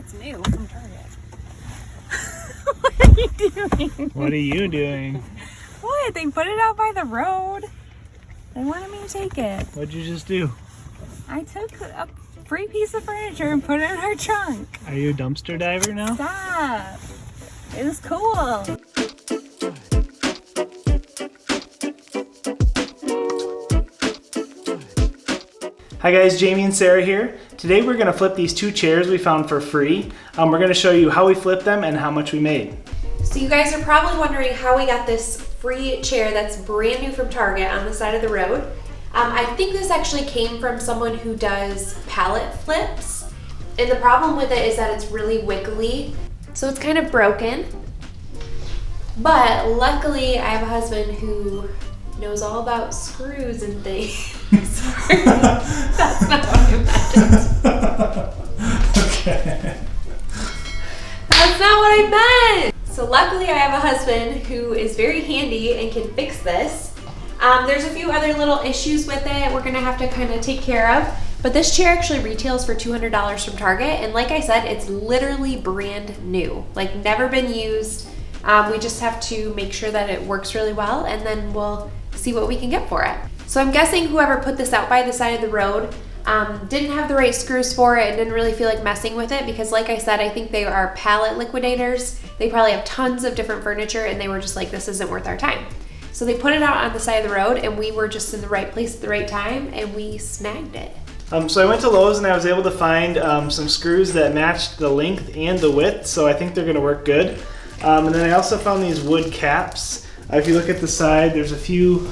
It's new from Target. What are you doing? What are you doing? What? They put it out by the road. They wanted me to take it. What'd you just do? I took a free piece of furniture and put it in our trunk. Are you a dumpster diver now? Stop. It was cool. Hi guys, Jamie and Sarah here. Today we're going to flip these two chairs we found for free. We're going to show you how we flipped them and how much we made. So you guys are probably wondering how we got this free chair that's brand new from Target on the side of the road. I think this actually came from someone who does pallet flips. And the problem with it is that it's really wiggly. So it's kind of broken. But luckily I have a husband who knows all about screws and things. That's not what I meant. Okay. That's not what I meant! So luckily I have a husband who is very handy and can fix this. There's a few other little issues with it we're gonna have to kind of take care of. But this chair actually retails for $200 from Target. And like I said, it's literally brand new. Like never been used. We just have to make sure that it works really well and then we'll see what we can get for it. So I'm guessing whoever put this out by the side of the road didn't have the right screws for it and didn't really feel like messing with it because like I said, I think they are pallet liquidators. They probably have tons of different furniture and they were just like, this isn't worth our time. So they put it out on the side of the road and we were just in the right place at the right time and we snagged it. So I went to Lowe's and I was able to find some screws that matched the length and the width, so I think they're gonna work good. And then I also found these wood caps. If you look at the side, there's a few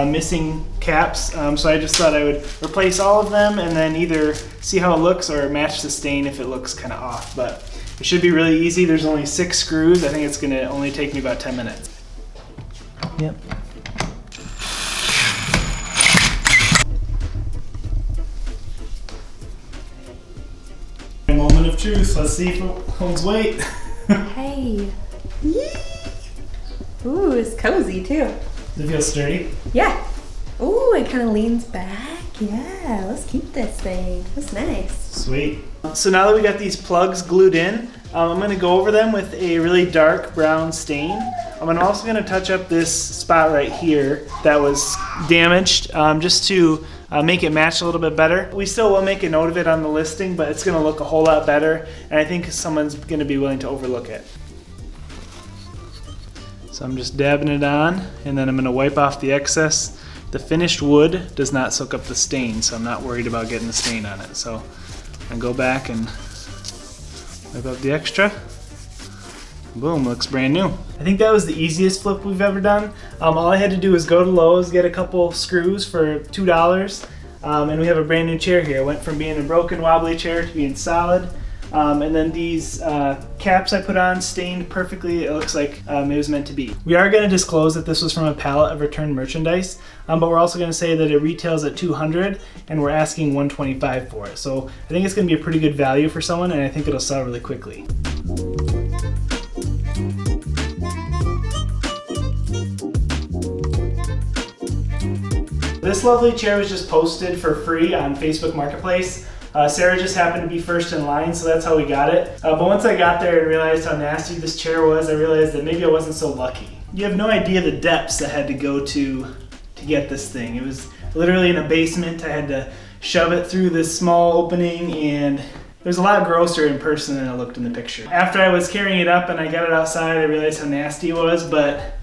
missing caps, so I just thought I would replace all of them and then either see how it looks or match the stain if it looks kind of off. But it should be really easy. There's only 6 screws. I think it's gonna only take me about 10 minutes. Yep. Moment of truth. Let's see if it holds weight. Hey. Ooh, it's cozy too. Does it feel sturdy? Yeah. Ooh, it kind of leans back. Yeah, let's keep this thing. That's nice. Sweet. So now that we got these plugs glued in, I'm going to go over them with a really dark brown stain. I'm also going to touch up this spot right here that was damaged just to make it match a little bit better. We still will make a note of it on the listing, but it's going to look a whole lot better, and I think someone's going to be willing to overlook it. So I'm just dabbing it on, and then I'm going to wipe off the excess. The finished wood does not soak up the stain, so I'm not worried about getting the stain on it. So I'm going to go back and wipe up the extra. Boom, looks brand new. I think that was the easiest flip we've ever done. All I had to do was go to Lowe's, get a couple screws for $2, and we have a brand new chair here. It went from being a broken wobbly chair to being solid. And then these caps I put on stained perfectly. It looks like it was meant to be. We are going to disclose that this was from a pallet of returned merchandise, but we're also going to say that it retails at $200 and we're asking $125 for it. So I think it's going to be a pretty good value for someone, and I think it'll sell really quickly. This lovely chair was just posted for free on Facebook Marketplace. Sarah just happened to be first in line, so that's how we got it. But once I got there and realized how nasty this chair was, I realized that maybe I wasn't so lucky. You have no idea the depths I had to go to get this thing. It was literally in a basement. I had to shove it through this small opening, and it was a lot grosser in person than it looked in the picture. After I was carrying it up and I got it outside, I realized how nasty it was, but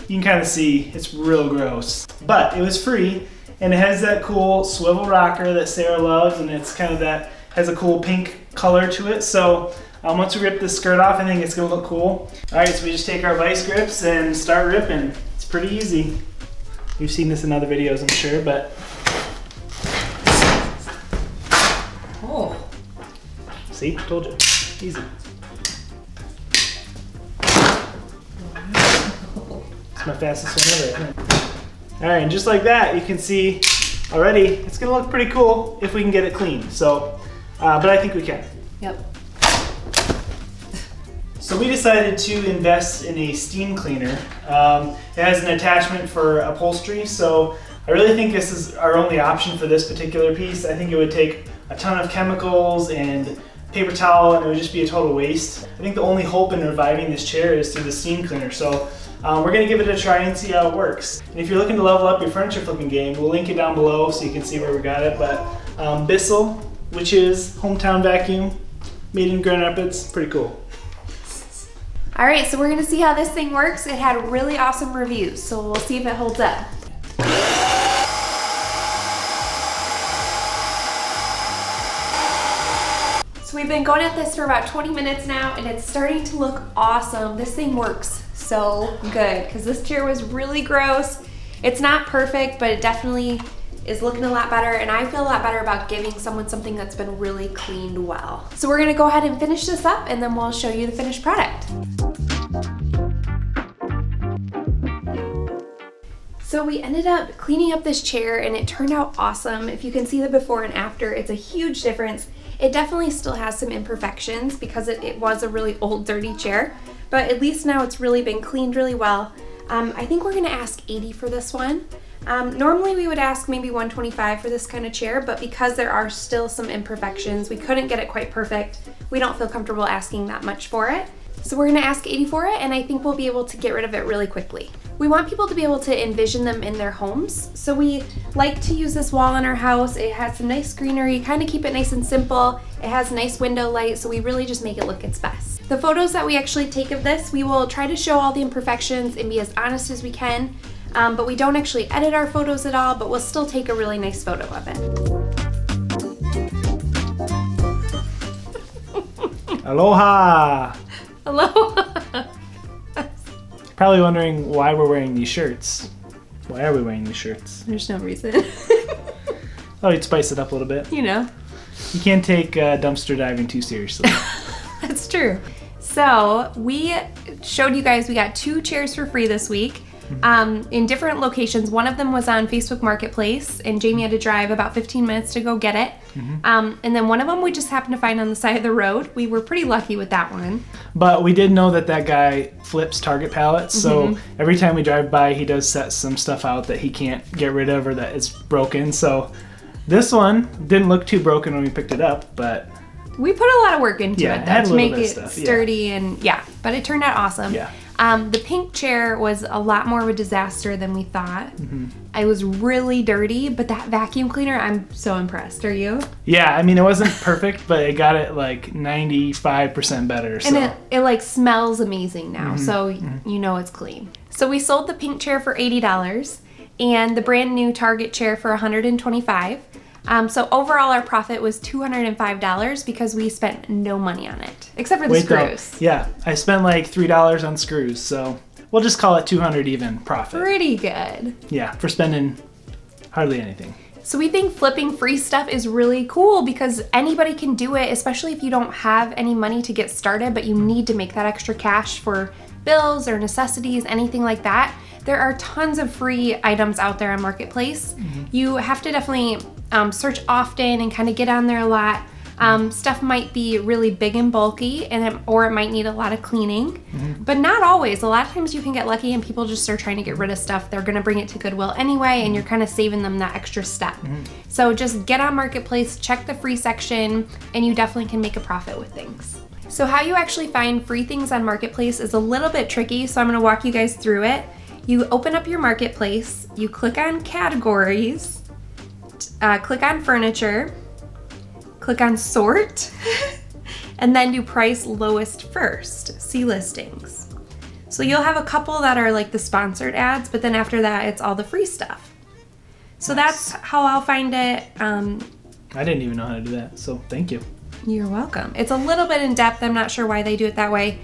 you can kind of see it's real gross. But it was free. And it has that cool swivel rocker that Sarah loves, and it's kind of that, has a cool pink color to it. So once we rip this skirt off, I think it's gonna look cool. All right, so we just take our vice grips and start ripping. It's pretty easy. You've seen this in other videos, I'm sure, but. Oh. See, told you, easy. It's my fastest one ever. All right, and just like that, you can see already, it's gonna look pretty cool if we can get it clean. So, but I think we can. Yep. So we decided to invest in a steam cleaner. It has an attachment for upholstery, so I really think this is our only option for this particular piece. I think it would take a ton of chemicals and paper towel and it would just be a total waste. I think the only hope in reviving this chair is through the steam cleaner. So we're gonna give it a try and see how it works. And if you're looking to level up your furniture flipping game, we'll link it down below so you can see where we got it. But Bissell, which is hometown vacuum, made in Grand Rapids, pretty cool. All right, so we're gonna see how this thing works. It had really awesome reviews, so we'll see if it holds up. So we've been going at this for about 20 minutes now, and it's starting to look awesome. This thing works so good, because this chair was really gross. It's not perfect, but it definitely is looking a lot better, and I feel a lot better about giving someone something that's been really cleaned well. So we're gonna go ahead and finish this up, and then we'll show you the finished product. So we ended up cleaning up this chair, and it turned out awesome. If you can see the before and after, it's a huge difference. It definitely still has some imperfections because it was a really old, dirty chair, but at least now it's really been cleaned really well. I think we're gonna ask $80 for this one. Normally we would ask maybe $125 for this kind of chair, but because there are still some imperfections, we couldn't get it quite perfect. We don't feel comfortable asking that much for it. So we're gonna ask $80 for it, and I think we'll be able to get rid of it really quickly. We want people to be able to envision them in their homes, so we like to use this wall in our house. It has some nice greenery, kind of keep it nice and simple. It has nice window light, so we really just make it look its best. The photos that we actually take of this, we will try to show all the imperfections and be as honest as we can, but we don't actually edit our photos at all, but we'll still take a really nice photo of it. Aloha! Aloha! Probably wondering why we're wearing these shirts. Why are we wearing these shirts? There's no reason. Oh, you'd spice it up a little bit. You know. You can't take dumpster diving too seriously. That's true. So we showed you guys we got 2 chairs for free this week. In different locations. One of them was on Facebook Marketplace, and Jamie had to drive about 15 minutes to go get it. And then one of them we just happened to find on the side of the road. We were pretty lucky with that one. But we did know that that guy flips Target pallets, so every time we drive by, he does set some stuff out that he can't get rid of or that is broken. So this one didn't look too broken when we picked it up, but we put a lot of work into it though, to make it sturdy and but it turned out awesome. The pink chair was a lot more of a disaster than we thought. It was really dirty, but that vacuum cleaner, I'm so impressed. Are you? Yeah, I mean, it wasn't perfect, but it got it like 95% better. So. And it like smells amazing now, so you know it's clean. So we sold the pink chair for $80 and the brand new Target chair for $125. So overall our profit was $205 because we spent no money on it, except for the screws. Yeah, I spent like $3 on screws, so we'll just call it $200 even profit. Pretty good. Yeah, for spending hardly anything. So we think flipping free stuff is really cool because anybody can do it, especially if you don't have any money to get started, but you need to make that extra cash for bills or necessities, anything like that. There are tons of free items out there on Marketplace. You have to definitely search often and kind of get on there a lot. Stuff might be really big and bulky, or it might need a lot of cleaning, but not always. A lot of times you can get lucky and people just are trying to get rid of stuff. They're gonna bring it to Goodwill anyway, and you're kind of saving them that extra step. So just get on Marketplace, check the free section, and you definitely can make a profit with things. So how you actually find free things on Marketplace is a little bit tricky, so I'm gonna walk you guys through it. You open up your Marketplace, you click on categories, click on furniture, click on sort, and then do price lowest first, see listings. So you'll have a couple that are like the sponsored ads, but then after that, it's all the free stuff. So that's how I'll find it. I didn't even know how to do that, so thank you. You're welcome. It's a little bit in depth. I'm not sure why they do it that way.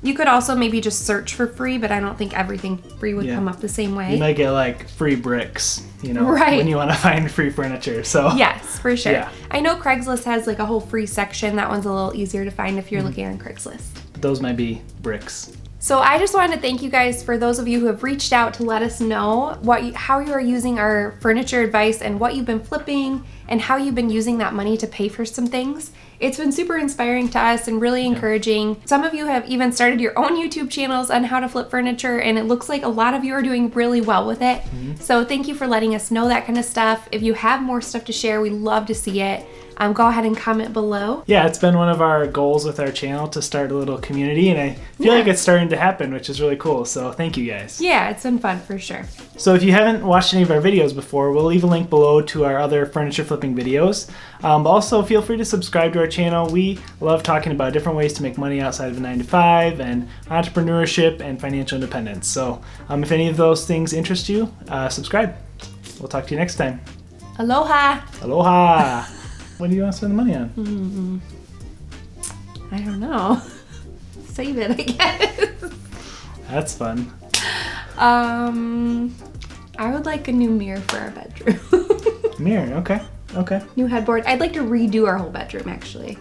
You could also maybe just search for free, but I don't think everything free would come up the same way. You might get like free bricks, you know, right, when you want to find free furniture. So yes, for sure. Yeah. I know Craigslist has like a whole free section. That one's a little easier to find if you're looking on Craigslist. Those might be bricks. So I just wanted to thank you guys for those of you who have reached out to let us know how you are using our furniture advice and what you've been flipping and how you've been using that money to pay for some things. It's been super inspiring to us and really encouraging. Some of you have even started your own YouTube channels on how to flip furniture, and it looks like a lot of you are doing really well with it. So thank you for letting us know that kind of stuff. If you have more stuff to share, we love to see it. go ahead and comment below. Yeah, it's been one of our goals with our channel to start a little community, and I feel like it's starting to happen, which is really cool. So thank you guys. Yeah, it's been fun for sure. So if you haven't watched any of our videos before, we'll leave a link below to our other furniture flipping videos. But also feel free to subscribe to our channel. We love talking about different ways to make money outside of a 9-to-5 and entrepreneurship and financial independence. So if any of those things interest you, subscribe. We'll talk to you next time. Aloha. Aloha. What do you want to spend the money on? I don't know. Save it, I guess. That's fun. I would like a new mirror for our bedroom. Mirror, okay. Okay. New headboard. I'd like to redo our whole bedroom, actually.